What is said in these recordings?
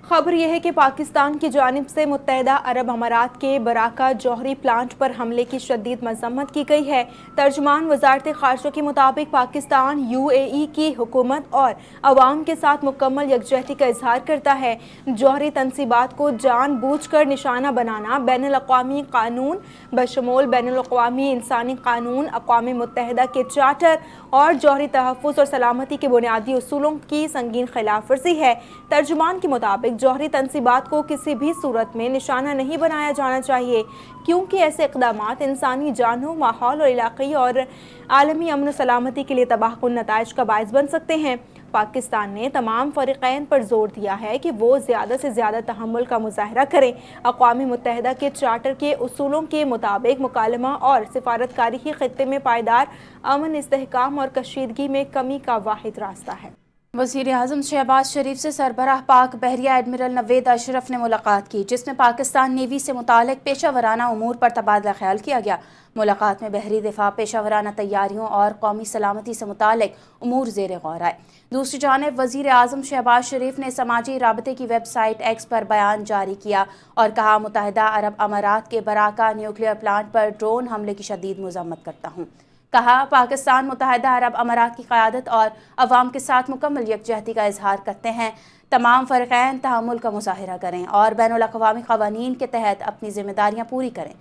खबर यह है कि पाकिस्तान की जानिब से मुत्तहदा अरब अमारात के बराका जौहरी प्लांट पर हमले की शदीद मजम्मत की गई है। तर्जुमान वजारत खारजा के मुताबिक पाकिस्तान UAE की हुकूमत और अवाम के साथ मुकम्मल यकजहती का इजहार करता है। जौहरी तनसीबात को जानबूझ कर निशाना बनाना बैनुल-अक़वामी कानून बशमूल बैनुल-अक़वामी इंसानी कानून, अक़वाम मुत्तहदा के चार्टर और जौहरी तहफ़्फ़ुज़ और सलामती के बुनियादी उसूलों की संगीन खिलाफ वर्जी है। तर्जुमान के मुताबिक जौहरी तनसीबात को किसी भी सूरत में निशाना नहीं बनाया जाना चाहिए, क्योंकि ऐसे इक़दामात इंसानी जानों, माहौल और इलाक़ाई और आलमी अमन सलामती के लिए तबाहकुन नताइज का बाइस बन सकते हैं। पाकिस्तान ने तमाम फ़रीक़ैन पर जोर दिया है कि वो ज़्यादा से ज़्यादा तहम्मुल का मुज़ाहरा करें। अक़वाम मुत्तहदा के चार्टर के उसूलों के मुताबिक मुकालमा और सिफारतकारी ही ख़ित्ते में पायदार अमन, इस्तेहकाम और कशीदगी में कमी का वाहिद रास्ता है। वज़ीर-ए-आज़म शहबाज शरीफ से सरबराह पाक बहरिया एडमिरल नवेद अशरफ ने मुलाकात की, जिसमें पाकिस्तान नेवी से मुतालिक पेशावराना उमूर पर तबादला ख्याल किया गया। मुलाकात में बहरी दिफा, पेशावराना तैयारियों और कौमी सलामती से मुतालिक उमूर ज़ेर गौर आए। दूसरी जानिब वज़ीर-ए-आज़म शहबाज शरीफ ने समाजी राबते की वेबसाइट X पर बयान जारी किया और कहा, मुत्तहदा अरब अमारात के बराका न्यूक्लियर प्लांट पर ड्रोन हमले की शदीद मज़म्मत करता हूँ। कहा, पाकिस्तान मुत्तहदा अरब अमारात की क़यादत और अवाम के साथ मुकम्मल यकजहती का इजहार करते हैं। तमाम फ़रीक़ैन तहम्मुल का मुज़ाहरा करें और बैनुल-अक़वामी क़वानीन के तहत अपनी ज़िम्मेदारियाँ पूरी करें।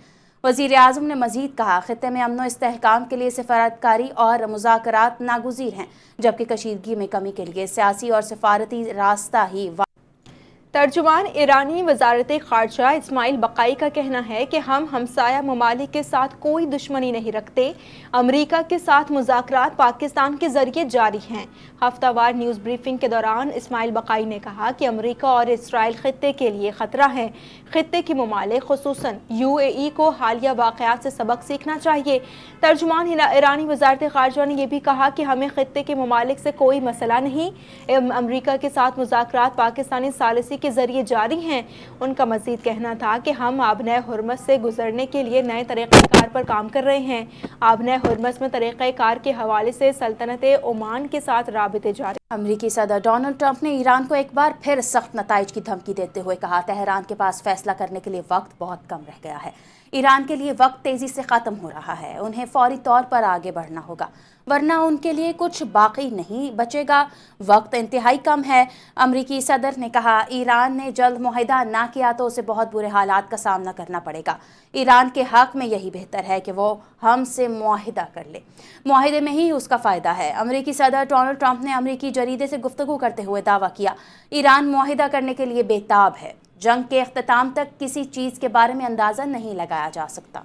वज़ीर-ए-आज़म ने मज़ीद कहा, ख़ित्ते में अमन व इस्तेहकाम के लिए सिफारतकारी और मुज़ाकरात नागुज़ीर हैं, जबकि कशीदगी में कमी के लिए सियासी और सिफारती रास्ता ही तर्जुमान ईरानी वजारत खारजा इस्माइल बक़ाई का कहना है कि हम हमसाया ममालिक के साथ कोई दुश्मनी नहीं रखते। अमरीका के साथ मुज़ाकरात पाकिस्तान के जरिए जारी हैं। हफ्तावार न्यूज़ ब्रीफिंग के दौरान इस्माइल बक़ाई ने कहा कि अमरीका और इसराइल ख़ित्ते के लिए ख़तरा है। ख़ित्ते के ममालिक ख़ुसूसन UAE को हालिया वाक़यात से सबक सीखना चाहिए। तर्जुमान ईरानी वजारत खारजा ने यह भी कहा कि हमें ख़ित्ते के ममालिक से कोई मसला नहीं। अमरीका के साथ मुज़ाकरात पाकिस्तानी सालिसी के जरिए जारी हैं। उनका मजीद कहना था कि हम आबने हुर्मस से गुजरने के लिए नए तरीक़ेकार पर काम कर रहे हैं। आबने हुर्मस में तरीक़ेकार के हवाले से सल्तनत ओमान के साथ राबिते जारी। अमरीकी सदर डोनाल्ड ट्रंप ने ईरान को एक बार फिर सख्त नताइज की धमकी देते हुए कहा, तेहरान के पास फैसला करने के लिए वक्त बहुत कम रह गया है। ईरान के लिए वक्त तेज़ी से ख़त्म हो रहा है। उन्हें फौरी तौर पर आगे बढ़ना होगा, वरना उनके लिए कुछ बाकी नहीं बचेगा। वक्त इंतहाई कम है। अमरीकी सदर ने कहा, ईरान ने जल्द मुआहिदा ना किया तो उसे बहुत बुरे हालात का सामना करना पड़ेगा। ईरान के हक़ में यही बेहतर है कि वो हमसे मुआहिदा कर ले। मुआहिदे में ही उसका फ़ायदा है। अमरीकी सदर डोनाल्ड ट्रंप ने अमरीकी जरीदे से गुफ्तगू करते हुए दावा किया, ईरान मुआहिदा करने के लिए बेताब है। जंग के इख्तिताम तक किसी चीज़ के बारे में अंदाज़ा नहीं लगाया जा सकता।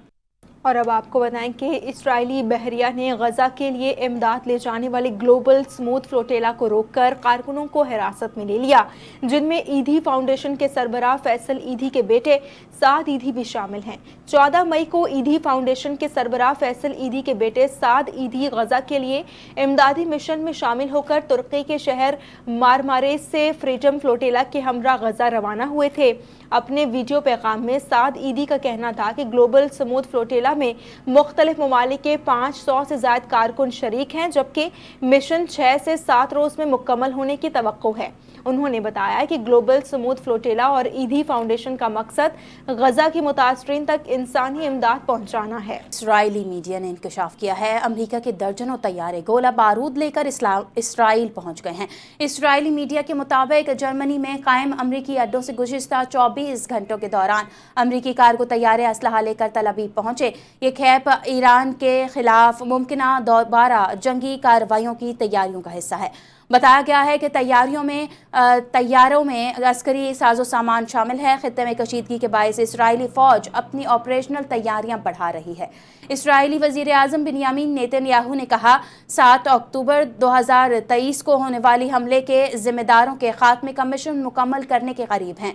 और अब आपको बताएं कि इस्राइली बहरिया ने गजा के लिए इमदाद ले जाने वाली ग्लोबल स्मूथ फ्लोटेला को रोककर कारकुनों को हिरासत में ले लिया, जिनमें ईदी फाउंडेशन के सरबराह फैसल ईदी के बेटे साद ईदी भी शामिल हैं। 14 मई को ईदी फाउंडेशन के सरबराह फैसल ईदी के बेटे साद ईदी गजा के लिए इमदादी मिशन में शामिल होकर तुर्की के शहर मारमारेस से फ्रीडम फ्लोटेला के हमरा गजा रवाना हुए थे। अपने वीडियो पैगाम में साद ईदी का कहना था कि ग्लोबल स्मूथ फ्लोटेला में मुख्तलिफ ममालिक के 500 से ज़ायद कारकुन शरीक हैं, जबकि मिशन 6 से 7 रोज़ में मुकम्मल होने की तवक्को है। उन्होंने बताया कि ग्लोबल स्मूथ फ्लोटेला और ईदी फाउंडेशन का मकसद गजा की मुतासरीन तक इंसानी इमदाद पहुँचाना है। इसराइली मीडिया ने इंकशाफ किया है, अमरीका के दर्जनों तैयारे गोला बारूद लेकर इसराइल पहुँच गए हैं। इसराइली मीडिया के मुताबिक जर्मनी में कायम अमरीकी अड्डों से गुज़िश्ता 24 घंटों के दौरान अमरीकी कारगो तैयारे असलहा लेकर तल अवीव पहुँचे। ये खेप ईरान के खिलाफ मुमकिना दोबारा जंगी कार्रवाइयों की तैयारियों का हिस्सा है। बताया गया है कि तैयारों में अस्करी साजो सामान शामिल है। खित्ते में कशीदगी के बायस इसराइली फ़ौज अपनी ऑपरेशनल तैयारियां बढ़ा रही है। इसराइली वज़ीर-ए-आज़म बिन्यामीन नेतन्याहू ने कहा, 7 अक्टूबर 2023 को होने वाली हमले के ज़िम्मेदारों के खात्मे का मिशन मुकम्मल करने के करीब हैं।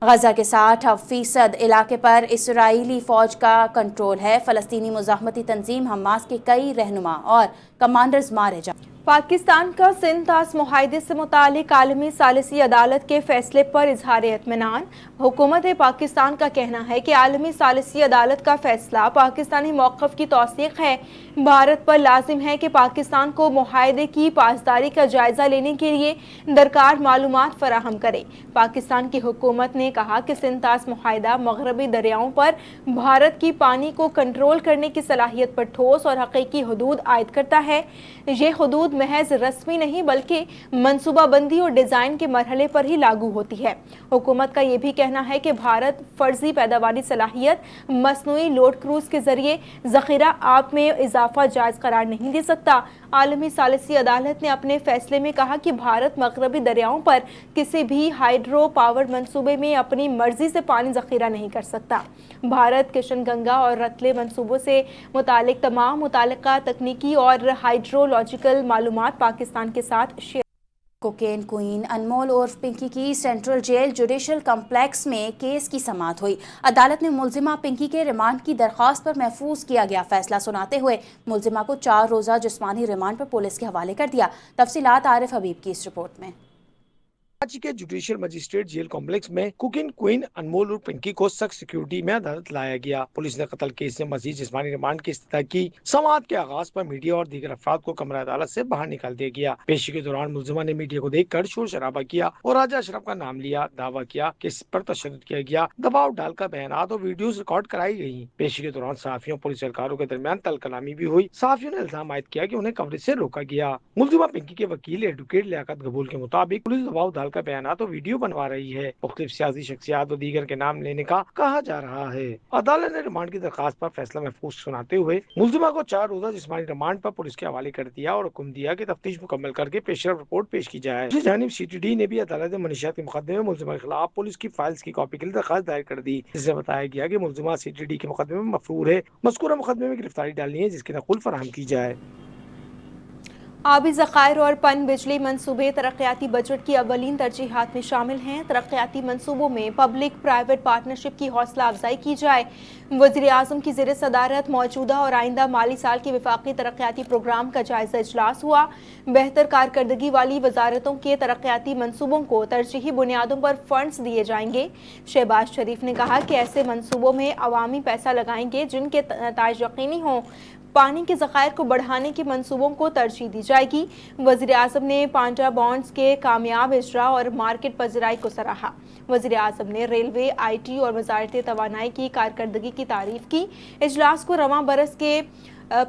गजा के 60% इलाके पर इसराइली फ़ौज का कंट्रोल है। फ़लस्तीनी मुज़ाहमती तंजीम हमास के कई रहनुमा और कमांडर्स मारे जा पाकिस्तान का सिंध तास मुआहदे से मुतालिक आलमी सालिसी अदालत के फैसले पर इजहार इत्मीनान। हुकूमत पाकिस्तान का कहना है कि आलमी सालिसी अदालत का फैसला पाकिस्तानी मौक़िफ़ की तौसीक़ है। भारत पर लाजिम है कि पाकिस्तान को मुआहदे की पासदारी का जायज़ा लेने के लिए दरकार मालूमात फराहम करे। पाकिस्तान की हुकूमत ने कहा कि सिंध तास मुआहदा मगरबी दरियाओं पर भारत की पानी को कंट्रोल करने की सलाहियत पर ठोस और हकीकी हुदूद आयद करता है। ये हुदूद महज रस्मी नहीं बल्कि मनसूबाबंदी और डिज़ाइन के मरहले पर ही लागू होती है। हुकूमत का ये भी कहना है कि भारत फर्जी पैदावारी सलाहियत मसनूई लोड क्रूज के जरिए ज़ख़ीरा आब में इजाफा जायज़ करार नहीं दे सकता। आलमी सालिसी अदालत ने अपने फैसले में कहा कि भारत मगरबी दरियाओं पर किसी भी हाइड्रो पावर मंसूबे में अपनी मर्जी से पानी ज़ख़ीरा नहीं कर सकता। भारत किशन गंगा और रतले मंसूबों से मुतालिक तमाम मुतालिका तकनीकी और हाइड्रोलॉजिकल मालूमात पाकिस्तान के साथ शेयर। कोकेन क्वीन अनमोल उर्फ पिंकी की सेंट्रल जेल जुडिशल कम्प्लेक्स में केस की समाअत हुई। अदालत ने मुलजिमा पिंकी के रिमांड की दरख्वास्त पर महफूज किया गया फैसला सुनाते हुए मुलजिमा को 4 रोज़ा जिस्मानी रिमांड पर पुलिस के हवाले कर दिया। तफसीलात आरिफ हबीब की इस रिपोर्ट में। कराची के जुडिशियल मजिस्ट्रेट जेल कॉम्प्लेक्स में कुकिंग क्वीन अनमोल और पिंकी को सख्त सिक्योरिटी में अदालत लाया गया। पुलिस ने कत्ल केस में मजीद जिस्मानी रिमांड की इस्तदा की। समाअत के आगाज पर मीडिया और दीगर अफराद को कमरा अदालत से बाहर निकाल दिया गया। पेशी के दौरान मुलजिमा ने मीडिया को देखकर शोर शराबा किया और राजा अशरफ का नाम लिया। दावा किया कि इस पर तशद्दुद किया गया, दबाव डालकर बयानात और वीडियोज रिकॉर्ड कराई गई। पेशी के दौरान सहाफियों पुलिस एहलकारों के दरमियान तल कलामी भी हुई। सहाफियों ने इल्जाम आयद किया कि उन्हें कवरेज से रोका गया। मुलजिमा पिंकी के वकील एडवोकेट लियाकत गबूल के मुताबिक पुलिस दबाव डालकर बयानात और वीडियो बनवा रही है। मुख्तलिफ सियासी शख्सियात और दीगर के नाम लेने का कहा जा रहा है। अदालत ने रिमांड की दरखास्त पर फैसला महफूज सुनाते हुए मुलजिमा को 4 रोज़ा जिस्मानी रिमांड पर पुलिस के हवाले कर दिया और हुक्म दिया कि तफ्तीश मुकम्मल करके पेशरफ रिपोर्ट पेश की जाए। दूसरी जानिब CTD ने भी अदालत में मनशियात के मुकदमे में मुलजिमा के खिलाफ पुलिस की फाइल्स की कॉपी के लिए दरखास्त दायर कर दी, जिससे बताया गया कि मुलजिमा CTD के मुकदमे में मफरूर है। मज़कूरा मुकदमे में गिरफ्तारी डालनी है जिसकी नकुल फराहम की जाए। आबी ज़ख़ायर और पन बिजली मंसूबे तरक्याती बजट की अवलीन तरजीहात में शामिल हैं। तरक्याती मंसूबों में पब्लिक प्राइवेट पार्टनरशिप की हौसला अफजाई की जाए। वज़ीर आज़म की ज़ेर सदारत मौजूदा और आइंदा माली साल के वफाकी तरक्याती प्रोग्राम का जायज़ा इजलास हुआ। बेहतर कारकर्दगी वाली वजारतों के तरक्याती मंसूबों को तरजीही बुनियादों पर फंड्स दिए जाएंगे। शहबाज शरीफ ने कहा कि ऐसे मंसूबों में अवामी पैसा लगाएंगे जिनके नताइज यकीनी हों। पानी के ज़ख़ायर को बढ़ाने के मंसूबों को तरजीह दी जाएगी। वज़ीर आज़म ने पांडा बॉन्ड्स के कामयाब इजरा और मार्केट पज़राई को सराहा। वज़ीर आज़म ने रेलवे, IT और वज़ारत तवानाई की कारकर्दगी की तारीफ़ की। इजलास को रवां बरस के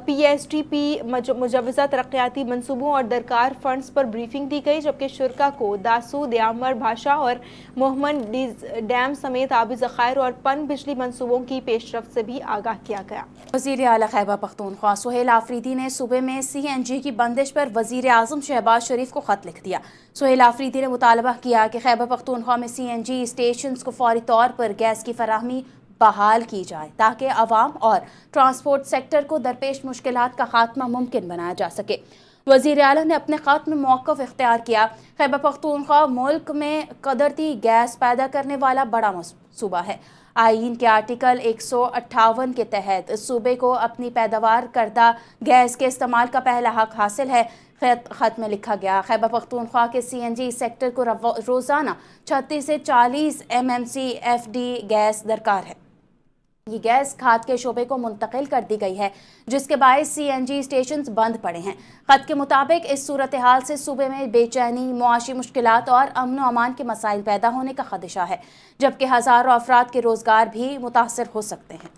PSTP मुजवज़ा तरक्याती मंसूबों और दरकार फंड्स पर ब्रीफिंग दी गई, जबकि शुरका को दासू, दयामर, भाषा और मोहम्मद डैम समेत आबी ज़ख़ायर और पन बिजली मंसूबों की पेशरफ से भी आगाह किया गया। वज़ीर आला खैबर पख्तूनख्वा सुहेल आफरीदी ने सूबे में CNG की बंदिश पर वज़ीर आज़म शहबाज शरीफ को ख़त लिख दिया। सुहेल आफरीदी ने मुतालबा किया कि खैबर पख्तूनख्वा में CNG स्टेशंस को फौरी तौर पर गैस की फराहमी बहाल की जाए ताकि आवाम और ट्रांसपोर्ट सेक्टर को दरपेश मुश्किलात का खात्मा मुमकिन बनाया जा सके। वज़ीर आला ने अपने ख़त में मौक़िफ़ इख्तियार किया। खैबर पख्तूनख्वा मुल्क में क़दरती गैस पैदा करने वाला बड़ा सूबा है। आईन के आर्टिकल 158 के तहत सूबे को अपनी पैदावार करदा गैस के इस्तेमाल का पहला हक हासिल है। ख़त में लिखा गया, खैबर पख्तूनख्वा के CNG सेक्टर को रोज़ाना 36 से 40 MMC FD गैस दरकार है। ये गैस खाद के शोबे को मुंतकिल कर दी गई है, जिसके बायस CNG स्टेशंस बंद पड़े हैं। खत के मुताबिक इस सूरत हाल से सूबे में बेचैनी, मुआशी मुश्किलात और अमन व अमान के मसाइल पैदा होने का खदशा है, जबकि हज़ारों अफराद के रोज़गार भी मुतासर हो सकते हैं।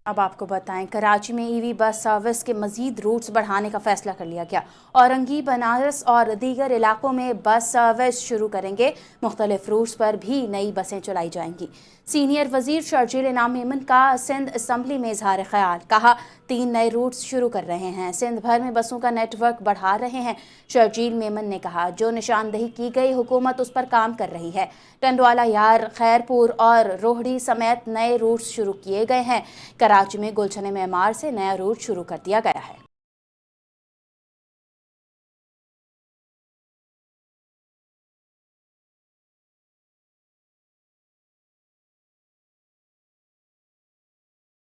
अब आपको बताएं, कराची में EV बस सर्विस के मज़ीद रूट्स बढ़ाने का फैसला कर लिया गया। औरंगी, बनारस और दीगर इलाकों में बस सर्विस शुरू करेंगे। मुख्तलिफ रूट्स पर भी नई बसें चलाई जाएंगी। सीनियर वज़ीर शर्जील इनाम मेमन का सिंध असम्बली में इजहार ख्याल, कहा 3 नए रूट्स शुरू कर रहे हैं, सिंध भर में बसों का नेटवर्क बढ़ा रहे हैं। शर्जील मेमन ने कहा जो निशानदही की गई हुकूमत उस पर काम कर रही है। टंडवाला यार, खैरपुर और रोहड़ी समेत नए रूट्स शुरू किए गए हैं। कराची में गुलशन मेमार से नया रूट शुरू कर दिया गया है।